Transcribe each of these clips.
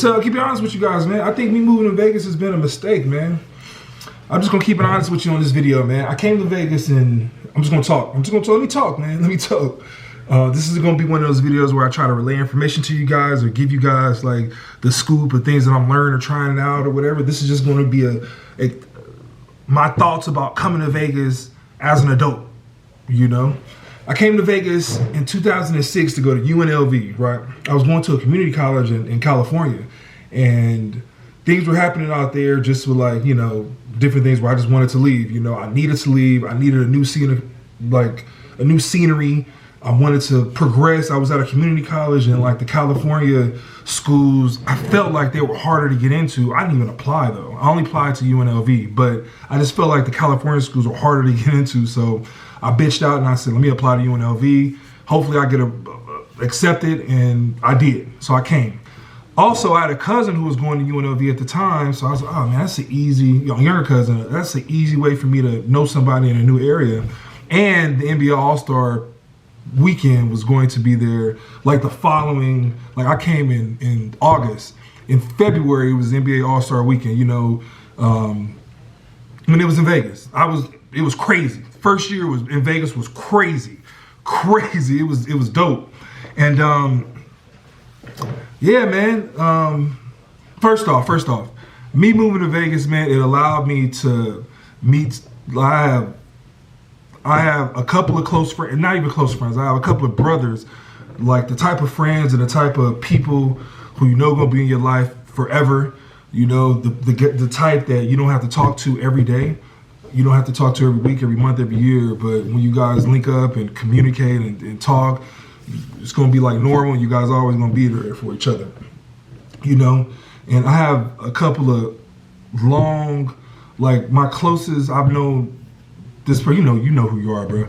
gonna keep it honest with you guys, man. I think me moving to Vegas has been a mistake, man. I'm just gonna keep it honest with you on this video, man. I came to Vegas and I'm just gonna talk. Let me talk, man. Let me talk. This is gonna be one of those videos where I try to relay information to you guys or give you guys like the scoop of things that I'm learning or trying out or whatever. This is just gonna be my thoughts about coming to Vegas as an adult, you know? I came to Vegas in 2006 to go to UNLV, right? I was going to a community college in California, and things were happening out there just with like, you know, different things where I just wanted to leave. You know, I needed to leave. I needed a new scenery. I wanted to progress. I was at a community college, and like the California schools, I felt like they were harder to get into. I didn't even apply though. I only applied to UNLV, but I just felt like the California schools were harder to get into. So I bitched out and I said, let me apply to UNLV. Hopefully I get accepted, and I did. So I came. Also, I had a cousin who was going to UNLV at the time, so I was like, oh man, that's an easy, younger cousin, that's an easy way for me to know somebody in a new area. And the NBA All-Star weekend was going to be there like the following, like I came in August. In February, it was the NBA All-Star weekend, you know, when it was in Vegas. It was crazy. First year was in Vegas was crazy. It was dope. And yeah, man. First off, me moving to Vegas, man, it allowed me to meet. I have a couple of close friends, not even close friends. I have a couple of brothers, like the type of friends and the type of people who you know gonna be in your life forever. You know, the type that you don't have to talk to every day. You don't have to talk to every week, every month, every year. But when you guys link up and communicate and talk, it's gonna be like normal. You guys are always gonna be there for each other, you know. And I have a couple of long, like my closest I've known this. You know who you are, bro.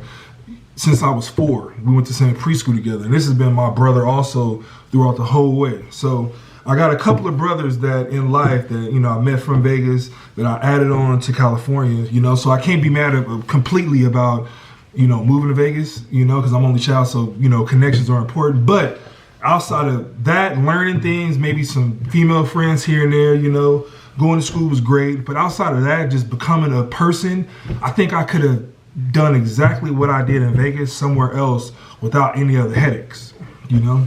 Since I was 4, we went to same preschool together, and this has been my brother also throughout the whole way. So I got a couple of brothers that in life that, you know, I met from Vegas that I added on to California, you know. So I can't be mad completely about, you know, moving to Vegas, you know, because I'm only child, so, you know, connections are important. But outside of that, learning things, maybe some female friends here and there, you know, going to school was great. But outside of that, just becoming a person, I think I could have done exactly what I did in Vegas somewhere else without any other headaches, you know.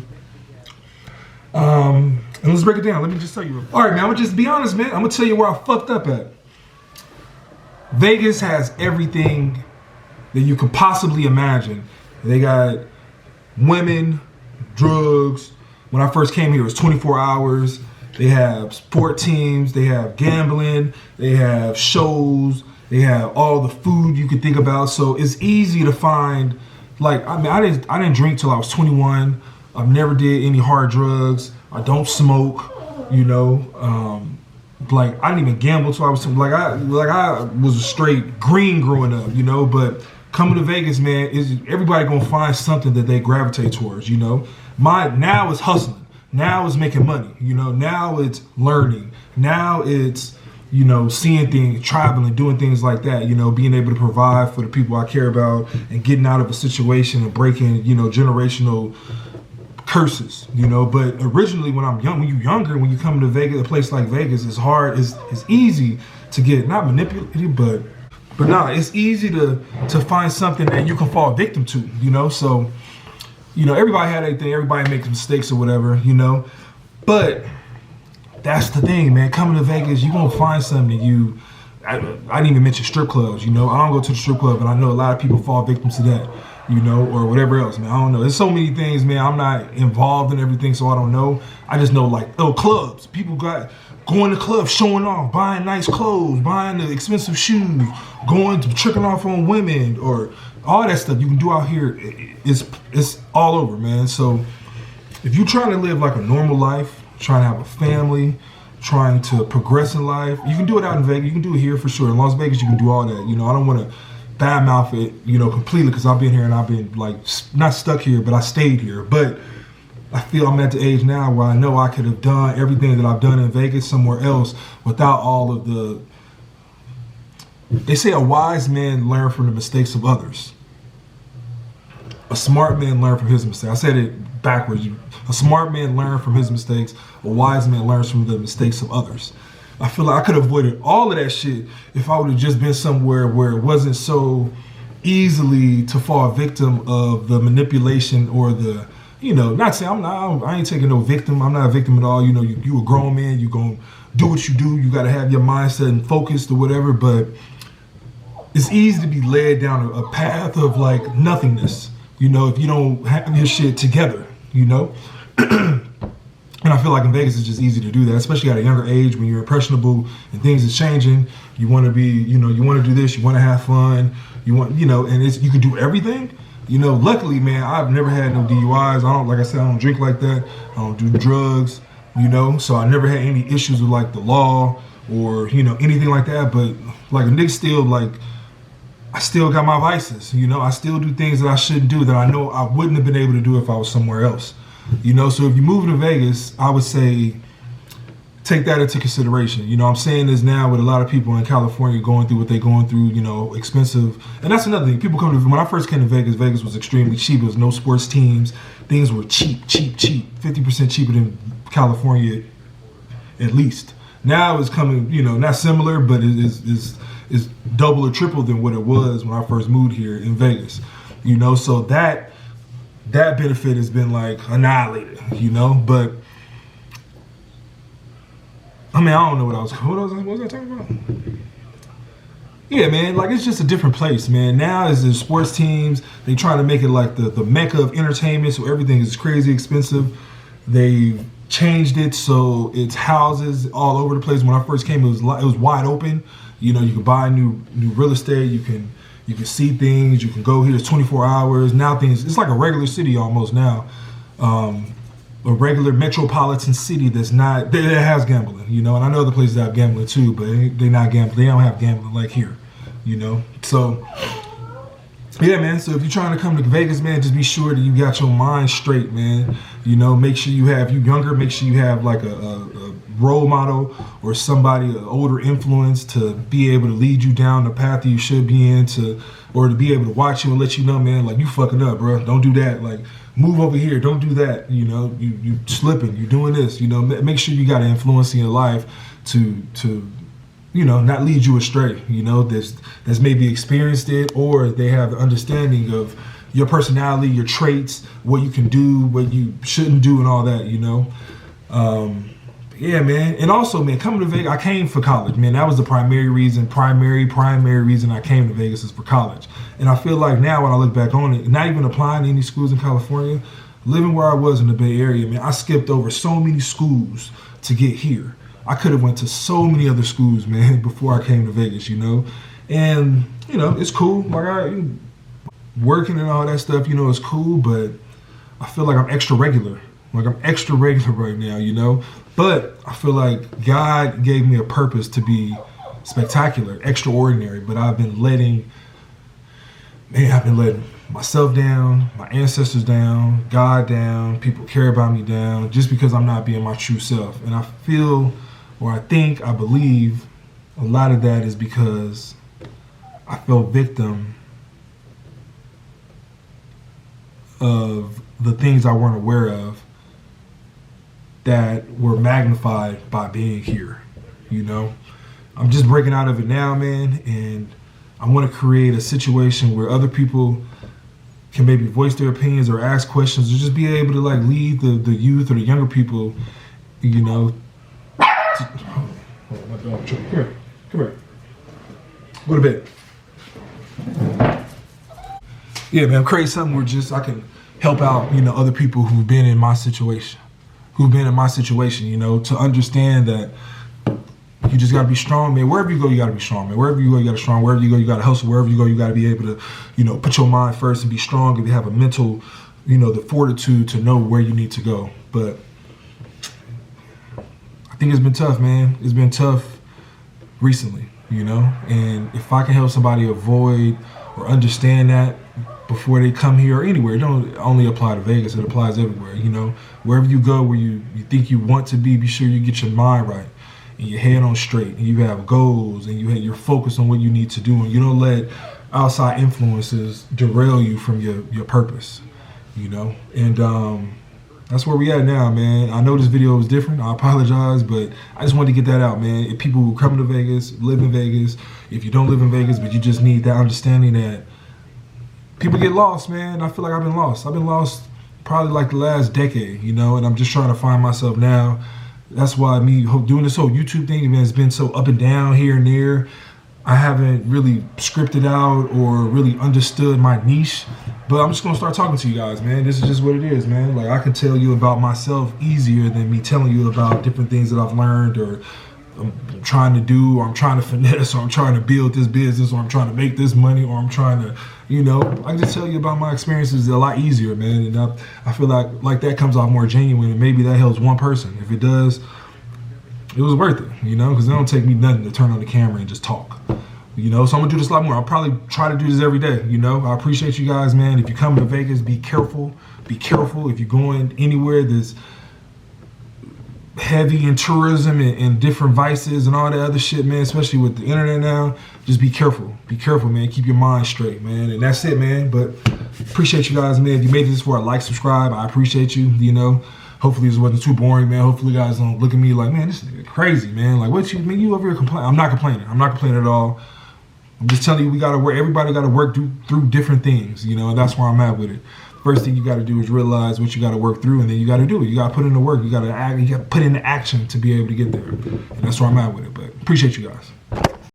And let's break it down. Let me just tell you. All right, man, I'm gonna just be honest, man. I'm gonna tell you where I fucked up at. Vegas has everything that you could possibly imagine. They got women, drugs. When I first came here, it was 24 hours. They have sport teams. They have gambling. They have shows. They have all the food you could think about. So it's easy to find. Like, I mean, I didn't drink till I was 21. I've never did any hard drugs. I don't smoke. You know. Like, I didn't even gamble till I was I was a straight green growing up, you know. But coming to Vegas, man, is everybody gonna find something that they gravitate towards, you know. Now it's hustling. Now it's making money, you know. Now it's learning. Now it's, you know, seeing things, traveling, doing things like that, you know, being able to provide for the people I care about and getting out of a situation and breaking, you know, generational curses, you know. But originally, when you're younger, when you come to Vegas, a place like Vegas, it's hard. It's easy to get not manipulated, but nah, it's easy to find something that you can fall victim to, you know. So, you know, everybody had anything. Everybody makes mistakes or whatever, you know. But that's the thing, man. Coming to Vegas, you're gonna find something that I didn't even mention strip clubs, you know. I don't go to the strip club, and I know a lot of people fall victims to that, you know, or whatever else, man. I don't know. There's so many things, man. I'm not involved in everything, so I don't know. I just know, like, clubs. People going to clubs, showing off, buying nice clothes, buying the expensive shoes, tricking off on women, or all that stuff you can do out here. It's all over, man. So if you're trying to live like a normal life, trying to have a family, trying to progress in life, you can do it out in Vegas. You can do it here for sure. In Las Vegas, you can do all that. You know, I don't want to badmouth it, you know, completely, because I've been here and I've been like not stuck here, but I stayed here. But I feel I'm at the age now where I know I could have done everything that I've done in Vegas somewhere else without all of the. They say a wise man learns from the mistakes of others. A smart man learns from his mistakes. I said it backwards. A smart man learns from his mistakes. A wise man learns from the mistakes of others. I feel like I could have avoided all of that shit if I would have just been somewhere where it wasn't so easily to fall victim of the manipulation or the, not saying I ain't taking no victim. I'm not a victim at all. You a grown man. You gonna do what you do. You got to have your mindset and focused or whatever. But it's easy to be led down a path of like nothingness. If you don't have your shit together. And I feel like in Vegas it's just easy to do that, especially at a younger age when you're impressionable and things is changing. You want to be, you want to do this, you want to have fun, you want, and you can do everything. Luckily, man, I've never had no DUIs. Like I said, I don't drink like that. I don't do drugs, so I never had any issues with like the law or, anything like that. But like a nigga still like, I still got my vices, I still do things that I shouldn't do that I know I wouldn't have been able to do if I was somewhere else. So if you move to Vegas, I would say take that into consideration. I'm saying this now with a lot of people in California going through what they're going through, expensive. And that's another thing. People when I first came to Vegas, Vegas was extremely cheap. There was no sports teams. Things were cheap, 50% cheaper than California, at least. Now it's coming, not similar, but it is double or triple than what it was when I first moved here in Vegas. So that benefit has been like annihilated, but I don't know what was I talking about? Yeah, man, like it's just a different place, man. Now is the sports teams, they trying to make it like the mecca of entertainment, so everything is crazy expensive. They changed it so it's houses all over the place. When I first came, it was wide open. You could buy new real estate, you can see things, you can go here, it's 24 hours. Now it's like a regular city almost now. A regular metropolitan city that has gambling, and I know other places have gambling too, but they're not gambling. They don't have gambling like here, So, yeah, man, so if you're trying to come to Vegas, man, just be sure that you got your mind straight, man. Make sure you younger, make sure you have like a role model or somebody, an older influence to be able to lead you down the path that you should be in, or to be able to watch you and let you know, man, like you fucking up, bro. Don't do that. Like move over here. Don't do that. You slipping. You doing this. Make sure you got an influence in your life to not lead you astray. That's maybe experienced it, or they have the understanding of your personality, your traits, what you can do, what you shouldn't do, and all that. Yeah, man. And also, man, coming to Vegas, I came for college, man. That was the primary reason I came to Vegas is for college. And I feel like now when I look back on it, not even applying to any schools in California, living where I was in the Bay Area, man, I skipped over so many schools to get here. I could have went to so many other schools, man, before I came to Vegas, And, it's cool. Like working and all that stuff, it's cool, but I feel like I'm extra regular. Like I'm extra regular right now, But I feel like God gave me a purpose to be spectacular, extraordinary. But I've been letting myself down, my ancestors down, God down, people care about me down, just because I'm not being my true self. And I feel, or I think, I believe a lot of that is because I fell victim of the things I weren't aware of that were magnified by being here. I'm just breaking out of it now, man, and I want to create a situation where other people can maybe voice their opinions or ask questions or just be able to like lead the youth or the younger people, Oh, my dog, come here. Go to bed. Yeah, man, create something where I can help out, other people who've been in my situation. To understand that you just gotta be strong, man. Wherever you go, you gotta be strong, man. Wherever you go, you gotta be strong. Wherever you go, you gotta hustle. Wherever you go, you gotta be able to, put your mind first and be strong and have a mental, the fortitude to know where you need to go. But I think it's been tough, man. It's been tough recently, And if I can help somebody avoid or understand that before they come here or anywhere, it don't only apply to Vegas, it applies everywhere, Wherever you go, where you think you want to be sure you get your mind right and your head on straight and you have goals and you're focused on what you need to do and you don't let outside influences derail you from your purpose, you know? And that's where we at now, man. I know this video was different. I apologize, but I just wanted to get that out, man. If people who come to Vegas, live in Vegas, if you don't live in Vegas, but you just need that understanding that people get lost, man. I feel like I've been lost. I've been lost probably like the last decade, you know, and I'm just trying to find myself now. That's why me doing this whole YouTube thing, man, has been so up and down here and there. I haven't really scripted out or really understood my niche, but I'm just gonna start talking to you guys, man. This is just what it is, man. Like, I can tell you about myself easier than me telling you about different things that I've learned, or I'm trying to do, or I'm trying to finesse, or I'm trying to build this business, or I'm trying to make this money, or I'm trying to, you know, I can just tell you about my experiences a lot easier, man. And I feel like that comes off more genuine, and maybe that helps one person. If it does, it was worth it, you know, because it don't take me nothing to turn on the camera and just talk, you know. So I'm gonna do this a lot more. I'll probably try to do this every day, you know. I appreciate you guys, man. If you're coming to Vegas, be careful. Be careful. If you're going anywhere that's heavy in tourism and different vices and all that other shit, man, especially with the internet now, just be careful. Be careful, man. Keep your mind straight, man. And that's it, man. But appreciate you guys, man. If you made it this far, like, subscribe. I appreciate you, you know. Hopefully this wasn't too boring, man. Hopefully you guys don't look at me like, man, this nigga crazy, man. Like, what you mean, you over here complaining? I'm not complaining. I'm not complaining at all. I'm just telling you, we gotta work. Everybody gotta work through different things, you know. And that's where I'm at with it. First thing you gotta do is realize what you gotta work through, and then you gotta do it. You gotta put in the work. You gotta put in the action to be able to get there. And that's where I'm at with it. But appreciate you guys.